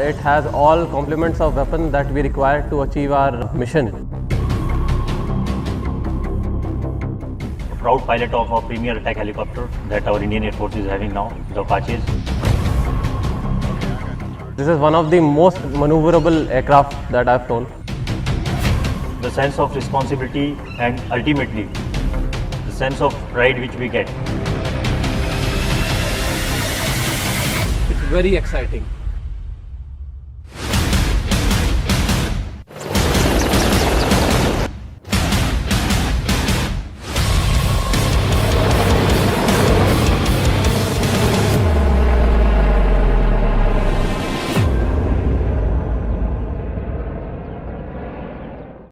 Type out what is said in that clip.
It has all complements of weapon that we require to achieve our mission. Proud pilot of a premier attack helicopter that our Indian Air Force is having now, the Apaches. This is one of the most maneuverable aircraft that I've flown. The sense of responsibility and ultimately the sense of pride which we get. It's very exciting.